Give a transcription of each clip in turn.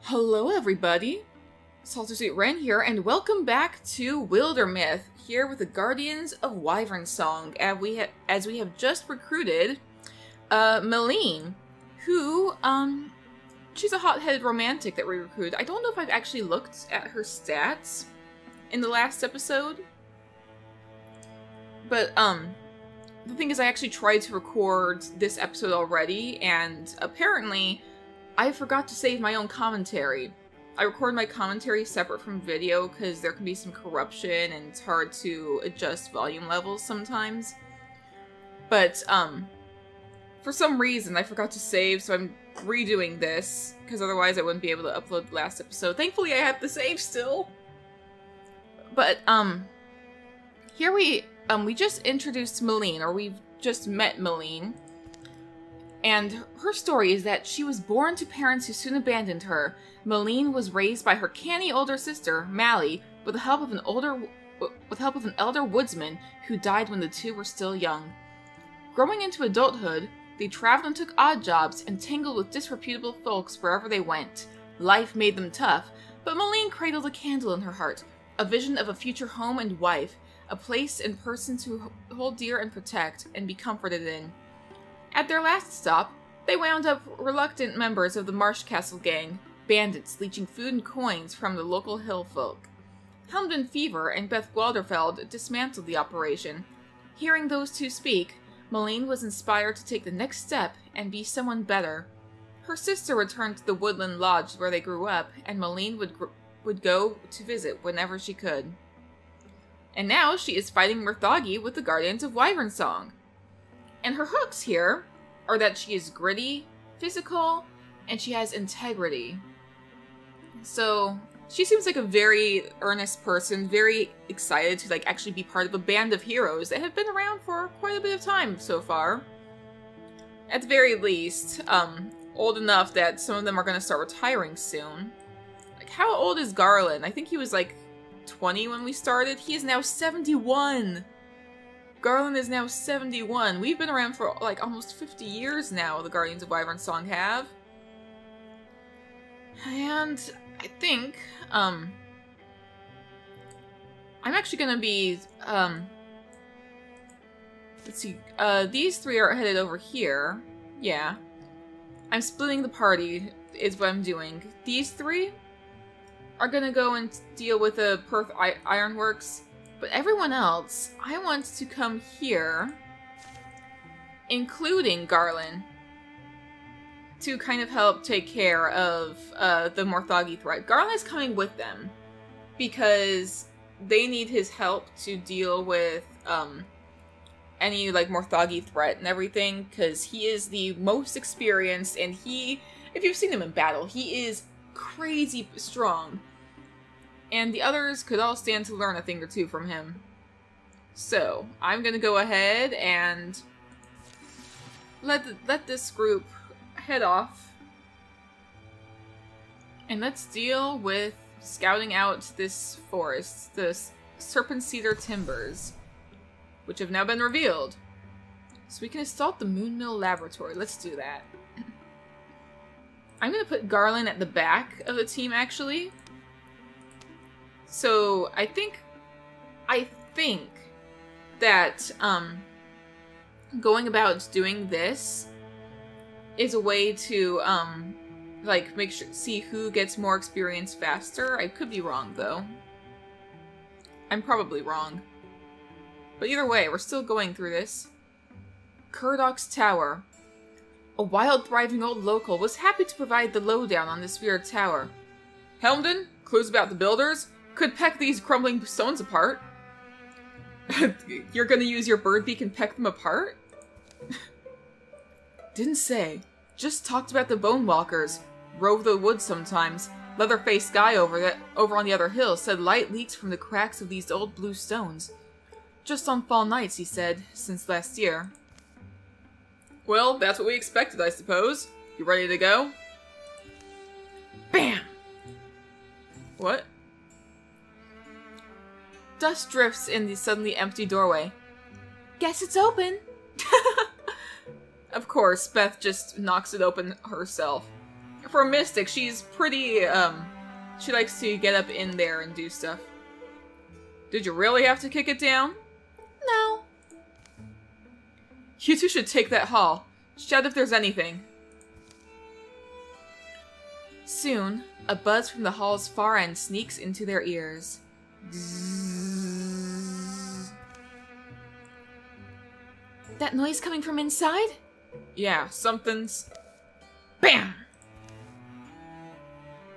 Hello everybody, Salter Sweet Ren here, and welcome back to Wildermyth, here with the Guardians of Wyvernsong, as we have just recruited, Malene, who, she's a hot-headed romantic that we recruited. I don't know if I've actually looked at her stats in the last episode, but, the thing is I actually tried to record this episode already, and apparently I forgot to save my own commentary. I record my commentary separate from video because there can be some corruption and it's hard to adjust volume levels sometimes. But, for some reason I forgot to save, so I'm redoing this, because otherwise I wouldn't be able to upload the last episode. Thankfully I have the save still! But, here we just introduced Malene, or we've just met Malene. And her story is that she was born to parents who soon abandoned her. Malene was raised by her canny older sister, Mally, with the help of an elder woodsman who died when the two were still young. Growing into adulthood, they traveled and took odd jobs and tangled with disreputable folks wherever they went. Life made them tough, but Malene cradled a candle in her heart, a vision of a future home and wife, a place and person to hold dear and protect and be comforted in. At their last stop, they wound up reluctant members of the Marsh Castle gang, bandits leeching food and coins from the local hill folk. Helmden Fever and Beth Gualderfeld dismantled the operation. Hearing those two speak, Malene was inspired to take the next step and be someone better. Her sister returned to the woodland lodge where they grew up, and Malene would go to visit whenever she could. And now she is fighting Morthagi with the Guardians of Wyvernsong. And her hooks here are that she is gritty, physical, and she has integrity. So she seems like a very earnest person, very excited to actually be part of a band of heroes that have been around for quite a bit of time so far. At the very least, old enough that some of them are going to start retiring soon. How old is Garland? I think he was 20 when we started. He is now 71! Garland is now 71. We've been around for almost 50 years now, the Guardians of Wyvernsong have. And I think, I'm actually gonna be, let's see, these three are headed over here. Yeah. I'm splitting the party, is what I'm doing. These three are gonna go and deal with the Perth Ironworks. But everyone else, I want to come here, including Garland, to kind of help take care of the Morthagi threat. Garland is coming with them because they need his help to deal with any Morthagi threat and everything, because he is the most experienced, and if you've seen him in battle, he is crazy strong. And the others could all stand to learn a thing or two from him. So, I'm gonna go ahead and let this group head off. And let's deal with scouting out this forest, the Serpent Cedar Timbers, which have now been revealed. So we can assault the Moonmill Laboratory. Let's do that. I'm gonna put Garland at the back of the team, actually. So, I think that, going about doing this is a way to, see who gets more experience faster. I could be wrong, though. I'm probably wrong. But either way, we're still going through this. Curdoc's Tower. A wild, thriving old local was happy to provide the lowdown on this weird tower. Helmden, clues about the builders? Could peck these crumbling stones apart. You're gonna use your bird beak and peck them apart? Didn't say. Just talked about the bone walkers. Rove the woods sometimes. Leather-faced guy over on the other hill said light leaks from the cracks of these old blue stones. Just on fall nights, he said, since last year. Well, that's what we expected, I suppose. You ready to go? Bam! What? Dust drifts in the suddenly empty doorway. Guess it's open! Of course, Beth just knocks it open herself. For a mystic, she's pretty, she likes to get up in there and do stuff. Did you really have to kick it down? No. You two should take that hall. Shout if there's anything. Soon, a buzz from the hall's far end sneaks into their ears. That noise coming from inside? Yeah, something's... BAM!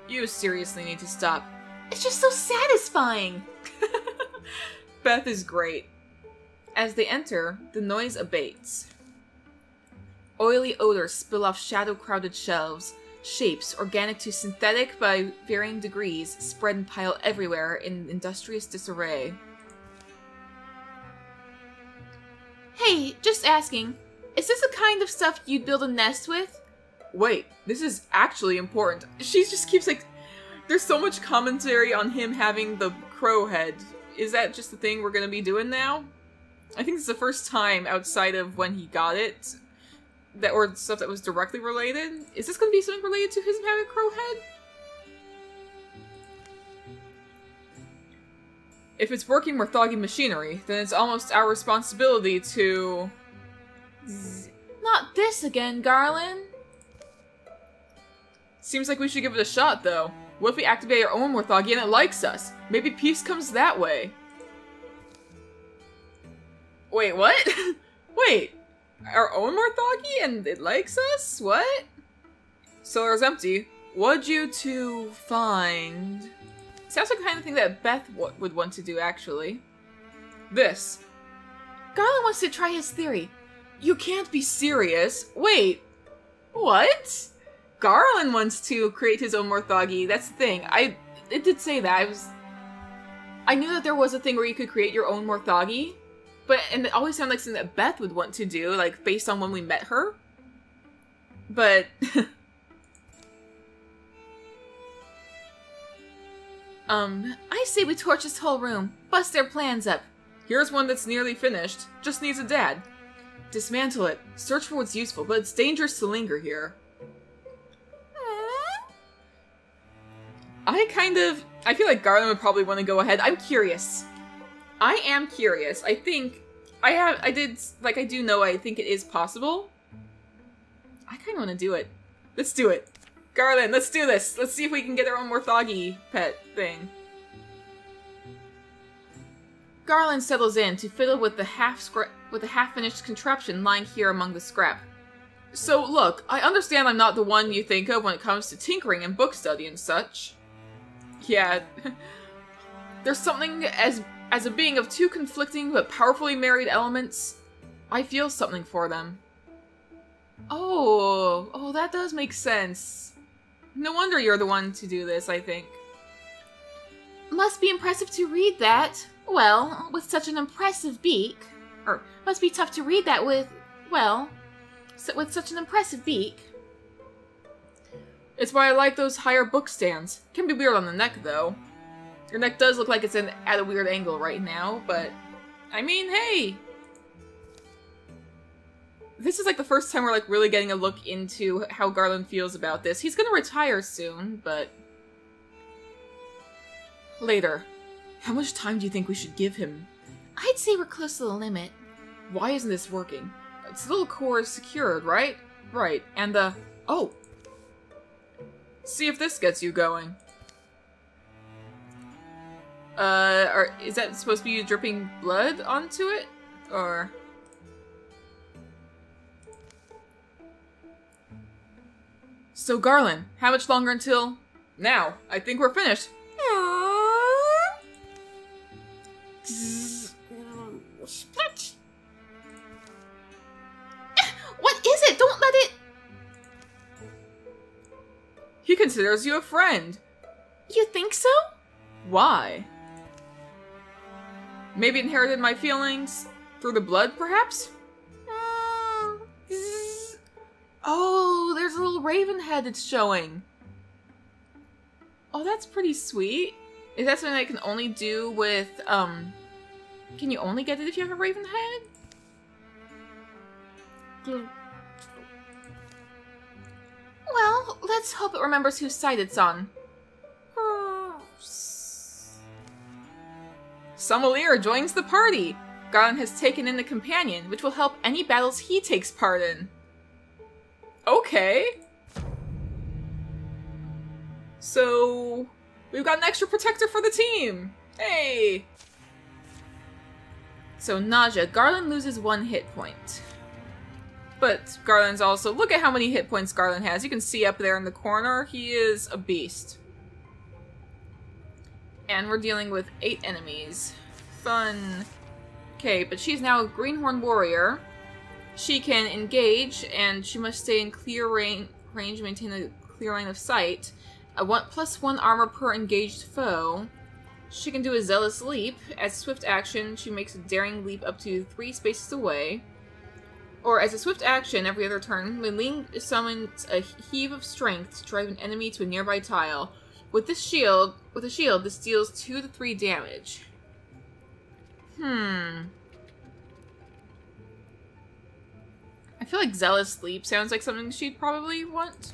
You seriously need to stop. It's just so satisfying! Beth is great. As they enter, the noise abates. Oily odors spill off shadow-crowded shelves. Shapes, organic to synthetic by varying degrees, spread and pile everywhere in industrious disarray. Hey, just asking, is this the kind of stuff you'd build a nest with? Wait, this is actually important. She just keeps like... There's so much commentary on him having the crow head. Is that just the thing we're gonna be doing now? I think it's the first time outside of when he got it, that or stuff that was directly related. Is this gonna be something related to his having a crow head? If it's working Morthagi machinery, then it's almost our responsibility to... Not this again, Garland! Seems like we should give it a shot, though. What if we activate our own Morthagi and it likes us? Maybe peace comes that way. Wait, what? Wait, our own Morthagi and it likes us? What? Cellar's empty. What'd you two find? Sounds like the kind of thing that Beth would want to do, actually. This. Garland wants to try his theory. You can't be serious. Wait. What? Garland wants to create his own Morthagi. That's the thing. It did say that. I knew that there was a thing where you could create your own Morthagi. And it always sounded like something that Beth would want to do, like, based on when we met her. But... I say we torch this whole room. Bust their plans up. Here's one that's nearly finished. Just needs a dad. Dismantle it. Search for what's useful, but it's dangerous to linger here. I feel like Garland would probably want to go ahead. I'm curious. I am curious. I think... I do know I think it is possible. I kind of want to do it. Let's do it. Garland, let's do this. Let's see if we can get our own Morthagi pet thing. Garland settles in to fiddle with the half-finished contraption lying here among the scrap. So, look, I understand I'm not the one you think of when it comes to tinkering and book study and such. Yeah. There's something as a being of two conflicting but powerfully married elements. I feel something for them. Oh, that does make sense. No wonder you're the one to do this, I think. Must be impressive to read that. Well, with such an impressive beak. Or, must be tough to read that with such an impressive beak. It's why I like those higher book stands. Can be weird on the neck, though. Your neck does look like it's at a weird angle right now, but... I mean, hey! This is like the first time we're like really getting a look into how Garland feels about this. He's gonna retire soon, but... Later. How much time do you think we should give him? I'd say we're close to the limit. Why isn't this working? Its little core is secured, right? Right, and the... Oh! See if this gets you going. Is that supposed to be dripping blood onto it? Or... So, Garland, how much longer until... Now, I think we're finished. Split. What is it? Don't let it... He considers you a friend. You think so? Why? Maybe inherited my feelings through the blood, perhaps? Oh, there's a little raven head it's showing. Oh, that's pretty sweet. Is that something I can only do with, Can you only get it if you have a raven head? Well, let's hope it remembers whose side it's on. Sommelier joins the party. Garland has taken in the companion, which will help any battles he takes part in. Okay. So, we've got an extra protector for the team. Hey. So, Nausea. Garland loses 1 hit point. But Garland's also... Look at how many hit points Garland has. You can see up there in the corner. He is a beast. And we're dealing with 8 enemies. Fun. Okay, but she's now a Greenhorn Warrior. She can engage, and she must stay in clear range, maintain a clear line of sight. +1 armor per engaged foe. She can do a Zealous Leap. As a swift action, she makes a daring leap up to 3 spaces away. Or as a swift action, every other turn, Meling summons a Heave of Strength to drive an enemy to a nearby tile. With a shield, this deals 2 to 3 damage. I feel like Zealous Leap sounds like something she'd probably want.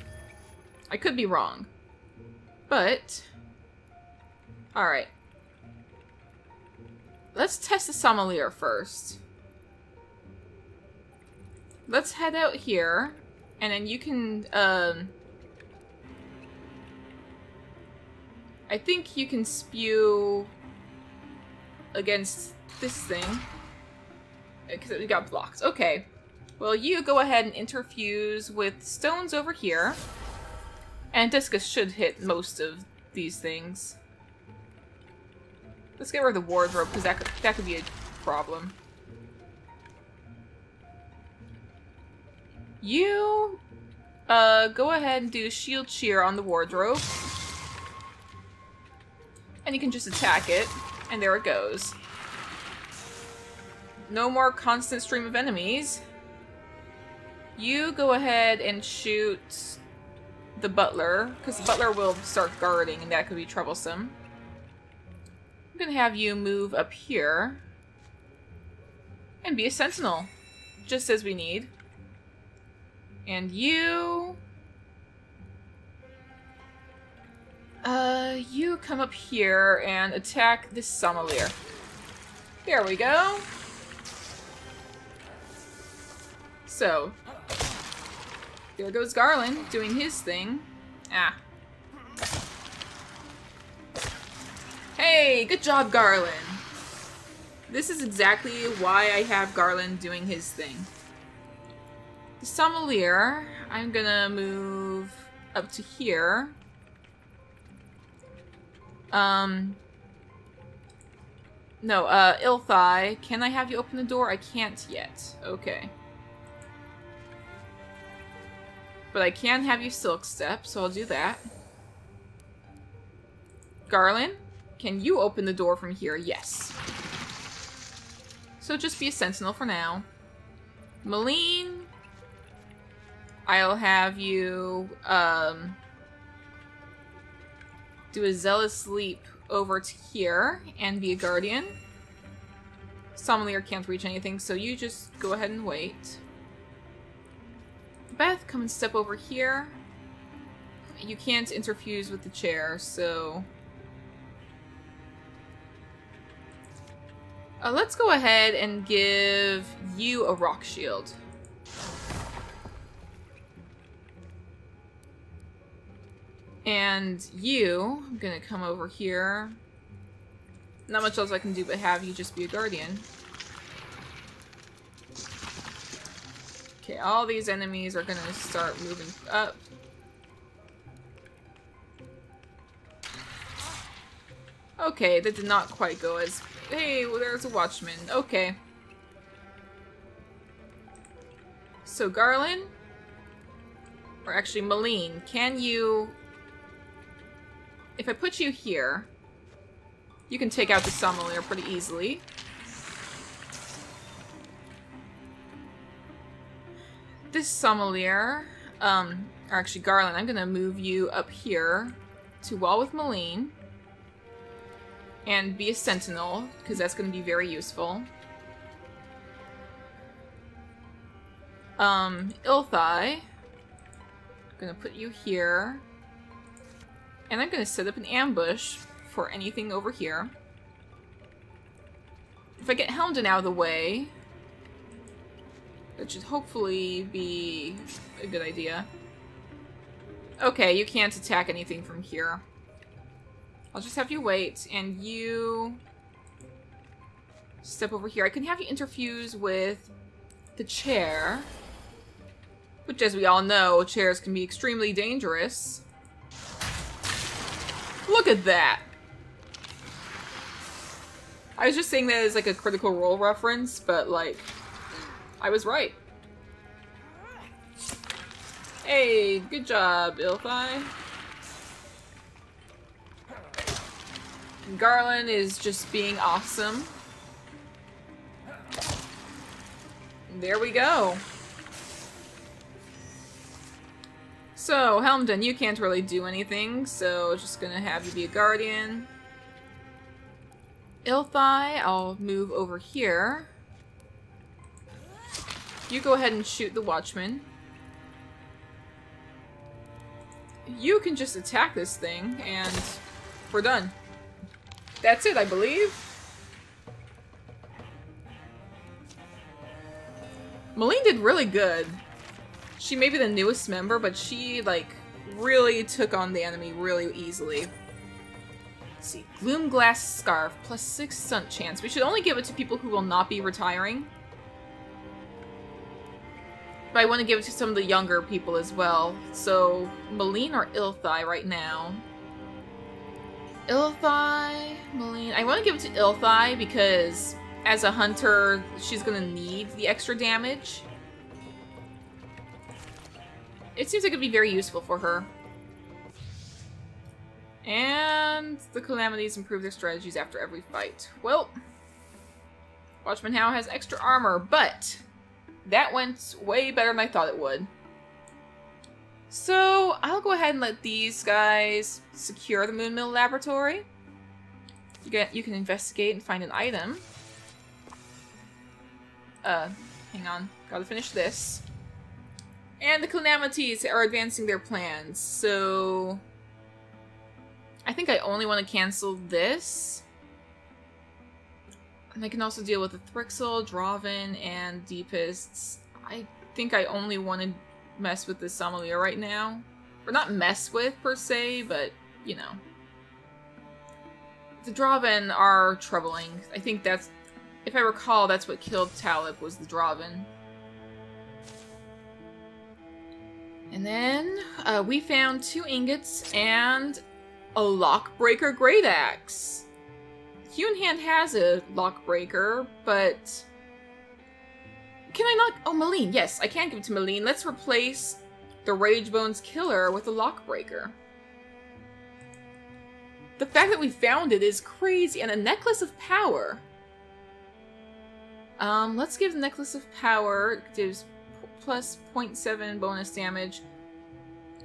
I could be wrong. But... Alright. Let's test the Sommelier first. Let's head out here, and then you can, I think you can spew against this thing. Because it got blocked. Okay. Well, you go ahead and interfuse with stones over here. And Discus should hit most of these things. Let's get rid of the wardrobe, because that could be a problem. You, go ahead and do Shield Cheer on the wardrobe. And you can just attack it, and there it goes. No more constant stream of enemies. You go ahead and shoot the butler, because the butler will start guarding, and that could be troublesome. I'm gonna have you move up here. And be a sentinel, just as we need. And you... you come up here and attack this Sommelier. There we go. So, there goes Garland doing his thing. Ah. Hey, good job, Garland. This is exactly why I have Garland doing his thing. The Sommelier, I'm gonna move up to here. No, Elfai, can I have you open the door? I can't yet. Okay. But I can have you Silk Step, so I'll do that. Garland, can you open the door from here? Yes. So just be a sentinel for now. Meline, I'll have you, do a Zealous Leap over to here and be a guardian. Sommelier can't reach anything, so you just go ahead and wait. Beth, come and step over here. You can't interfuse with the chair, so... let's go ahead and give you a rock shield. And you, I'm gonna come over here. Not much else I can do but have you just be a guardian. Okay, all these enemies are gonna start moving up. Okay, that did not quite go as... Hey, well, there's a watchman. Okay. So, Garland? Or actually, Meline, can you... If I put you here, you can take out the Sommelier pretty easily. This Sommelier, or actually Garland, I'm gonna move you up here to wall with Meline. And be a sentinel, because that's gonna be very useful. Elfai, gonna put you here. And I'm gonna set up an ambush for anything over here. If I get Helmden out of the way, that should hopefully be a good idea. Okay, you can't attack anything from here. I'll just have you wait, and you step over here. I can have you interfuse with the chair, which, as we all know, chairs can be extremely dangerous. Look at that! I was just saying that as like a Critical Role reference, but like, I was right. Hey, good job, Elfai. Garland is just being awesome. There we go. So, Helmden, you can't really do anything, so just gonna have you be a guardian. Elfai, I'll move over here. You go ahead and shoot the watchman. You can just attack this thing, and we're done. That's it, I believe. Malene did really good. She may be the newest member, but she, like, really took on the enemy really easily. Let's see. Gloom Glass Scarf, plus 6 stunt chance. We should only give it to people who will not be retiring. But I want to give it to some of the younger people as well. So, Malene or Elfai right now? Elfai, Malene. I want to give it to Elfai because as a hunter, she's going to need the extra damage. It seems like it'd be very useful for her. And the Calamities improve their strategies after every fight. Well, Watchman Hao has extra armor, but that went way better than I thought it would. So, I'll go ahead and let these guys secure the Moonmill Laboratory. You can investigate and find an item. Hang on. Gotta finish this. And the Calamities are advancing their plans, so I think I only want to cancel this. And I can also deal with the Thrixle, Draven, and Deepists. I think I only want to mess with the Sommelier right now. Or not mess with, per se, but, you know. The Draven are troubling. I think that's, if I recall, that's what killed Talib, was the Draven. And then, we found 2 ingots and a Lockbreaker Great Axe. Hewn Hand has a Lockbreaker, but can I not? Oh, Malene, yes, I can give it to Malene. Let's replace the Ragebone's Killer with a Lockbreaker. The fact that we found it is crazy, and a Necklace of Power. Let's give the Necklace of Power, it gives plus 0.7 bonus damage.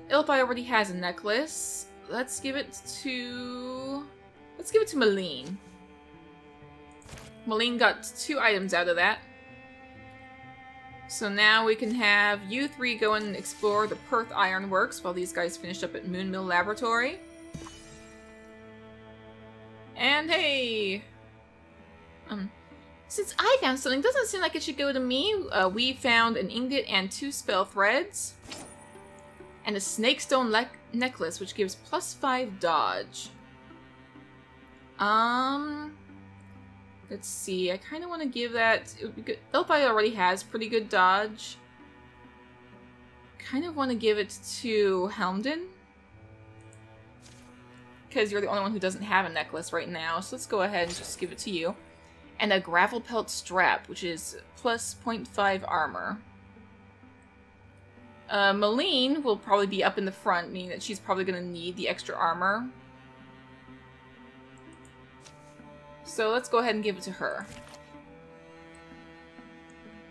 Elfai already has a necklace. Let's give it to Malene. Malene got 2 items out of that. So now we can have you 3 go and explore the Perth Ironworks while these guys finish up at Moonmill Laboratory. And hey! Since I found something, doesn't seem like it should go to me. We found an ingot and 2 spell threads. And a snakestone necklace, which gives plus 5 dodge. Let's see. I kind of want to give that. It would be good. Elfai already has pretty good dodge. Kind of want to give it to Helmden, because you're the only one who doesn't have a necklace right now. So let's go ahead and just give it to you. And a gravel pelt strap, which is plus 0.5 armor. Malene will probably be up in the front, meaning that she's probably going to need the extra armor. So let's go ahead and give it to her.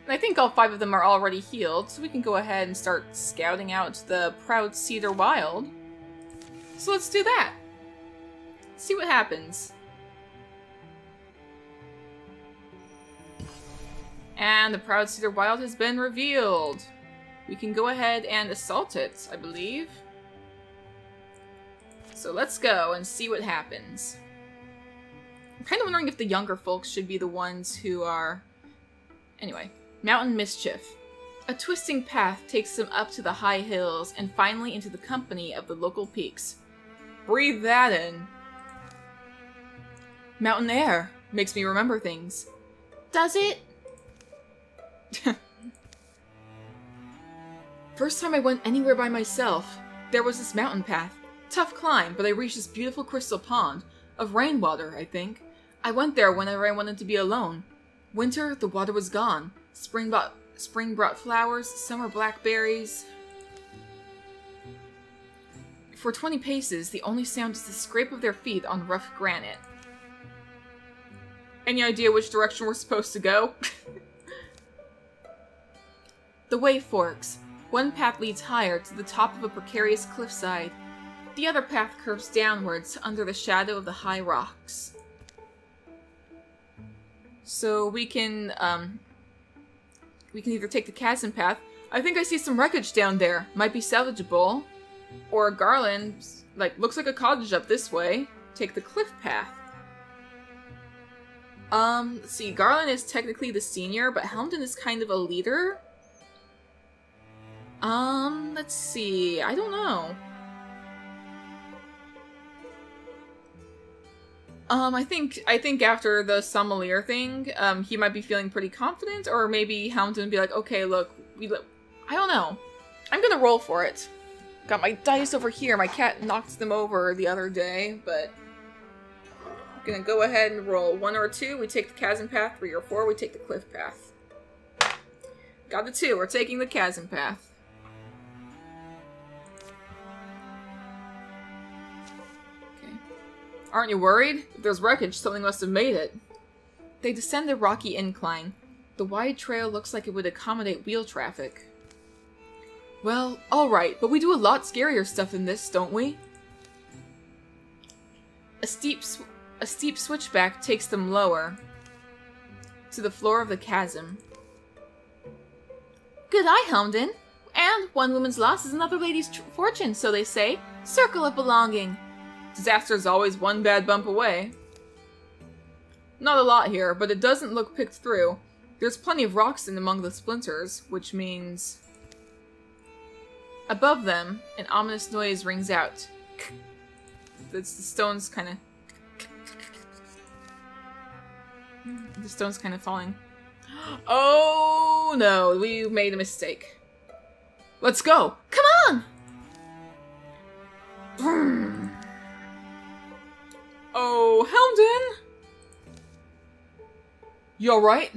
And I think all 5 of them are already healed, so we can go ahead and start scouting out the Proud Cedar Wild. So let's do that. Let's see what happens. And the Proud Cedar Wild has been revealed. we can go ahead and assault it, I believe. So let's go and see what happens. I'm kind of wondering if the younger folks should be the ones who are... Anyway, Mountain Mischief. A twisting path takes them up to the high hills and finally into the company of the local peaks. Breathe that in. Mountain air makes me remember things. Does it? First time I went anywhere by myself, there was this mountain path. Tough climb, but I reached this beautiful crystal pond. Of rainwater, I think. I went there whenever I wanted to be alone. Winter, the water was gone. Spring brought flowers, summer blackberries. For 20 paces, the only sound is the scrape of their feet on rough granite. Any idea which direction we're supposed to go? The way forks. One path leads higher to the top of a precarious cliffside. The other path curves downwards under the shadow of the high rocks. So we can either take the chasm path. I think I see some wreckage down there. Might be salvageable. Or a garland, looks like a cottage up this way. Take the cliff path. Let's see, Garland is technically the senior, but Helmden is kind of a leader. Let's see, I don't know. I think after the sommelier thing, he might be feeling pretty confident, or maybe Helmden would be like, okay, look, I don't know. I'm gonna roll for it. Got my dice over here. My cat knocked them over the other day, but I'm gonna go ahead and roll 1 or 2. We take the chasm path. 3 or 4. We take the cliff path. Got the 2. We're taking the chasm path. Okay. Aren't you worried? If there's wreckage, something must have made it. They descend a rocky incline. The wide trail looks like it would accommodate wheel traffic. Well, alright, but we do a lot scarier stuff than this, don't we? A steep switchback takes them lower, to the floor of the chasm. Good eye, Helmden. And one woman's loss is another lady's fortune, so they say. Circle of belonging. Disaster's always one bad bump away. Not a lot here, but it doesn't look picked through. There's plenty of rocks in among the splinters, which means... Above them, an ominous noise rings out. The stone's kind of... The stone's kind of falling. Oh no, we made a mistake. Let's go! Come on! Oh, Helmden! You alright?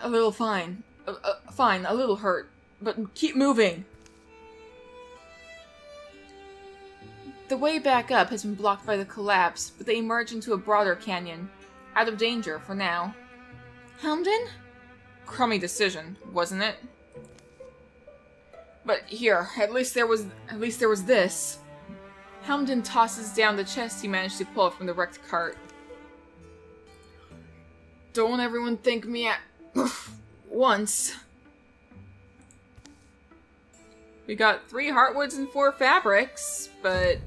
A little fine. Fine, a little hurt. But keep moving. The way back up has been blocked by the collapse, but they emerge into a broader canyon. Out of danger for now. Helmden? Crummy decision, wasn't it? But here, at least there was this. Helmden tosses down the chest he managed to pull from the wrecked cart. Don't everyone thank me at once. We got 3 heartwoods and 4 fabrics, but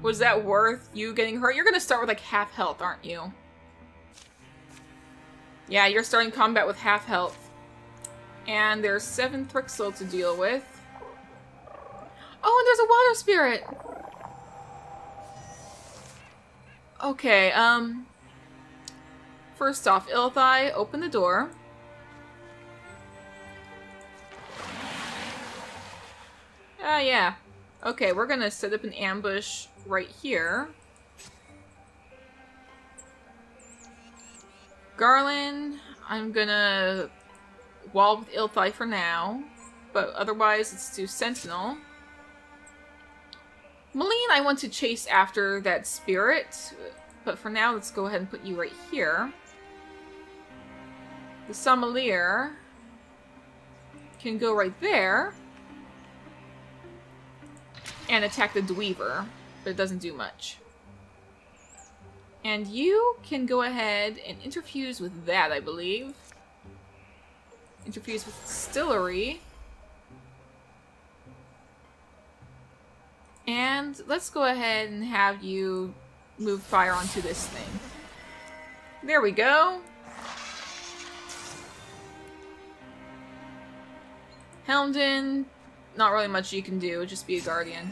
was that worth you getting hurt? You're gonna start with like half health, aren't you? Yeah, you're starting combat with half health. And there's Seventhrixle to deal with. Oh, and there's a water spirit! Okay, first off, Elfai, open the door. Yeah. Okay, we're gonna set up an ambush right here. Garland, I'm gonna wall with Elfai for now, but otherwise let's do Sentinel. Malene, I want to chase after that spirit, but for now let's go ahead and put you right here. The Sommelier can go right there and attack the Dweaver, but it doesn't do much. And you can go ahead and interfuse with that, I believe. Interfuse with Distillery. And let's go ahead and have you move fire onto this thing. There we go. Helmden, not really much you can do, just be a guardian.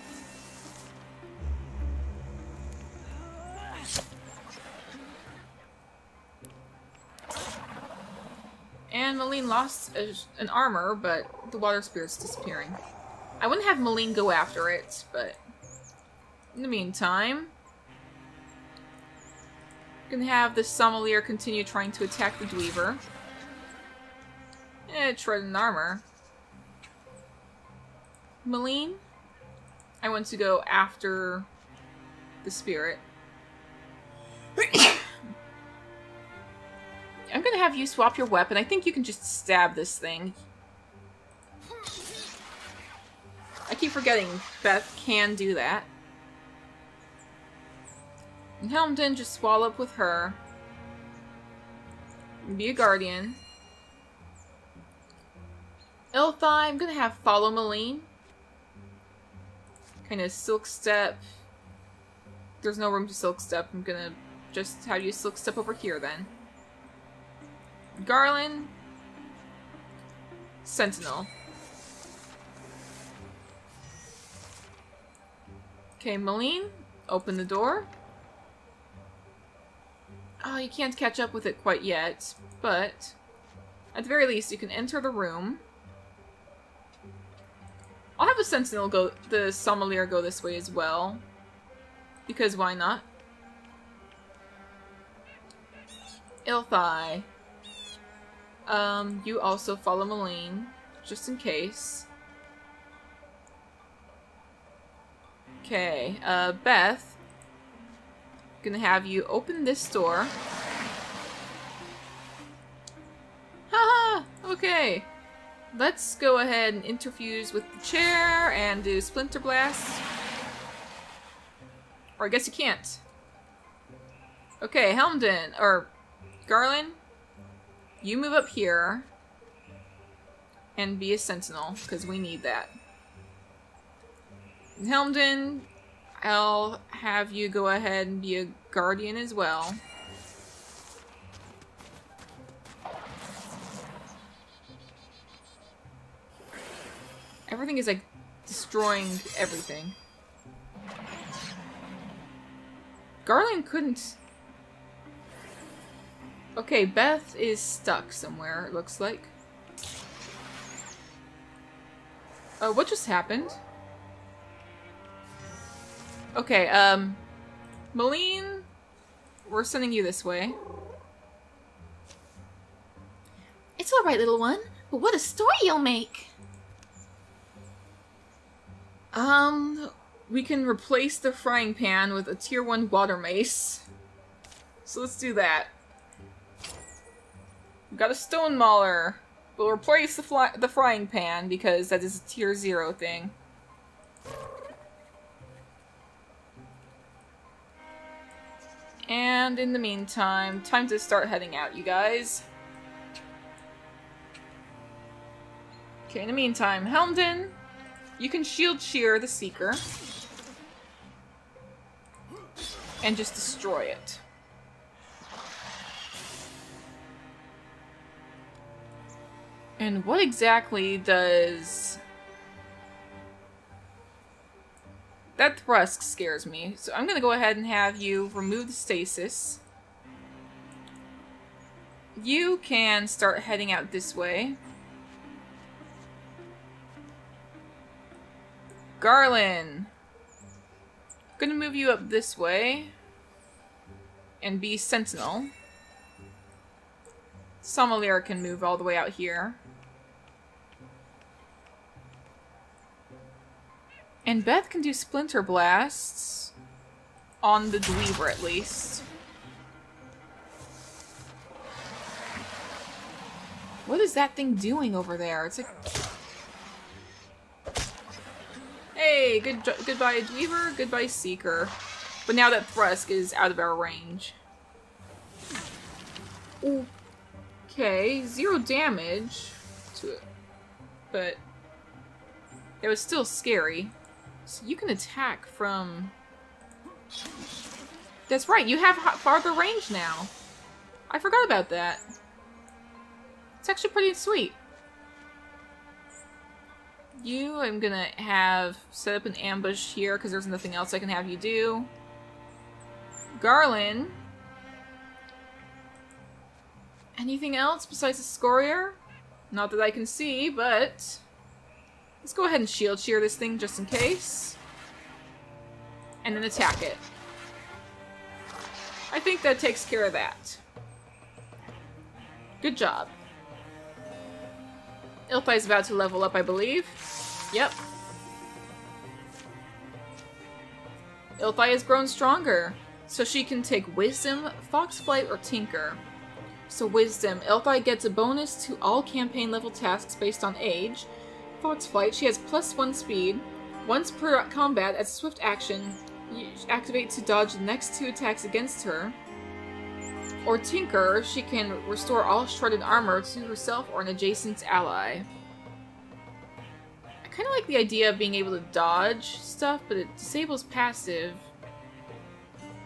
And Malene lost an armor, but the water spirit's disappearing. I wouldn't have Malene go after it, but in the meantime, I'm gonna have the Sommelier continue trying to attack the Dweaver. It shredded an armor. Malene, I want to go after the spirit. I'm gonna have you swap your weapon. I think you can just stab this thing. I keep forgetting Beth can do that. And Helmden, just swallow up with her. Be a guardian. Elfai, I'm gonna have follow Malene. Kind of silk step. There's no room to silk step. I'm gonna just have you silk step over here then. Garland. Sentinel. Okay, Malene, open the door. Oh, you can't catch up with it quite yet, but at the very least, you can enter the room. I'll have the Sentinel go, the Sommelier go this way as well, because why not? Elfai. You also follow Malene, just in case. Okay, Beth. Gonna have you open this door. Haha! Okay. Let's go ahead and interfuse with the chair and do Splinter Blast. Or I guess you can't. Okay, Helmden, or Garland, you move up here and be a Sentinel, because we need that. And Helmden, I'll have you go ahead and be a Guardian as well. Everything is like destroying everything. Garland couldn't... Okay, Beth is stuck somewhere, it looks like. What just happened? Okay, Malene, we're sending you this way. It's alright, little one, but what a story you'll make! We can replace the frying pan with a tier 1 water mace. So let's do that. We've got a stone mauler. We'll replace the frying pan because that is a tier 0 thing. And in the meantime, time to start heading out, you guys. Okay, in the meantime, Helmden, you can shield shear the Seeker. And just destroy it. And what exactly does... That thrust scares me, so I'm gonna go ahead and have you remove the stasis. You can start heading out this way. Garland! Gonna move you up this way. And be Sentinel. Sommelier can move all the way out here. And Beth can do Splinter Blasts. On the Dweaver, at least. What is that thing doing over there? It's like... Hey, goodbye Dweaver, goodbye Seeker. But now that Thrusk is out of our range. Okay, 0 damage to it. But it was still scary. So you can attack from... That's right, you have farther range now. I forgot about that. It's actually pretty sweet. You, I'm gonna have set up an ambush here because there's nothing else I can have you do. Garland. Anything else besides the Scorier? Not that I can see, but... Let's go ahead and shield shear this thing just in case. And then attack it. I think that takes care of that. Good job. Elfai's about to level up, I believe. Yep. Elfai has grown stronger, so she can take Wisdom, Foxflight, or Tinker. So Wisdom, Elfai gets a bonus to all campaign level tasks based on age. Foxflight, she has +1 speed. Once per combat, as a swift action, you activate to dodge the next 2 attacks against her. Or Tinker, she can restore all shredded armor to herself or an adjacent ally. I kind of like the idea of being able to dodge stuff, but it disables passive.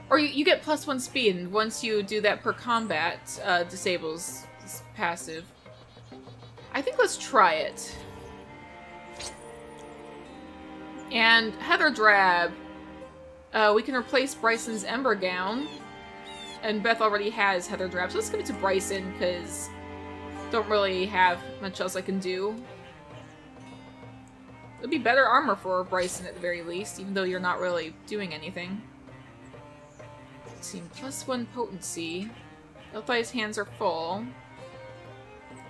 Or you get +1 speed, and once you do that per combat, disables passive. I think let's try it. And Heather Drab. We can replace Bryson's Ember Gown. And Beth already has Heather Drab, so let's give it to Bryson, because don't really have much else I can do. It'd be better armor for Bryson at the very least, even though you're not really doing anything. Let's see, +1 potency. Elfai's hands are full.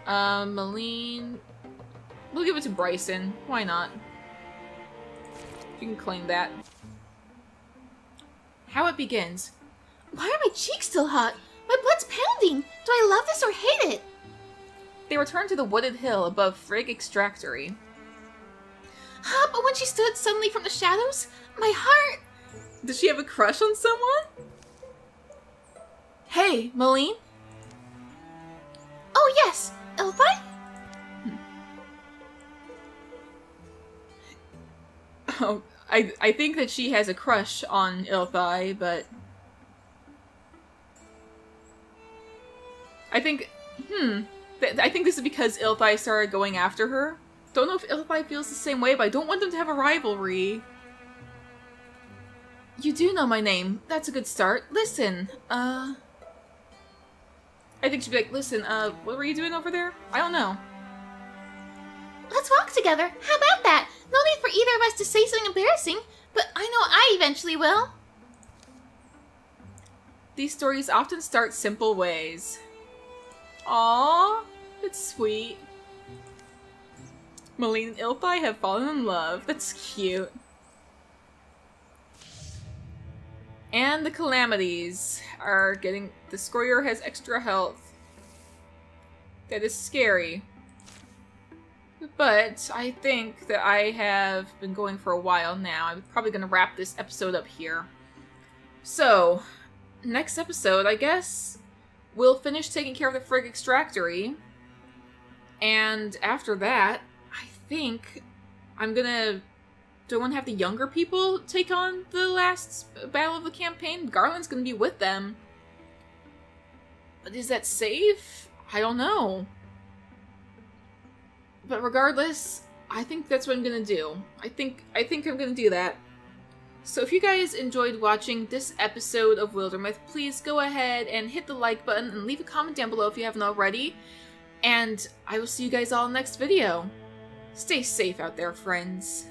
Malene... We'll give it to Bryson. Why not? You can claim that. How it begins. Why are my cheeks still hot? My blood's pounding! Do I love this or hate it? They return to the wooded hill above Frigg Extractory. But when she stood suddenly from the shadows, my heart... Does she have a crush on someone? Hey, Malene? Oh yes, Elfai? Oh, I think that she has a crush on Elfai, but... I think this is because Elfai started going after her. Don't know if Elfai feels the same way, but I don't want them to have a rivalry. You do know my name. That's a good start. Listen, I think she'd be like, listen, what were you doing over there? I don't know. Let's walk together. How about that? No need for either of us to say something embarrassing, but I know I eventually will. These stories often start simple ways. Aww, it's sweet. Malene and Elfai have fallen in love. That's cute. And the Calamities are getting... The Scorier has extra health. That is scary. But I think that I have been going for a while now. I'm probably going to wrap this episode up here. So, next episode, I guess, we'll finish taking care of the Frigg Extractory. And after that, I think I'm going to... Do I want to have the younger people take on the last battle of the campaign? Garland's going to be with them. But is that safe? I don't know. But regardless, I think that's what I'm going to do. I think I'm going to do that. So if you guys enjoyed watching this episode of Wildermyth, please go ahead and hit the like button and leave a comment down below if you haven't already. And I will see you guys all next video. Stay safe out there, friends.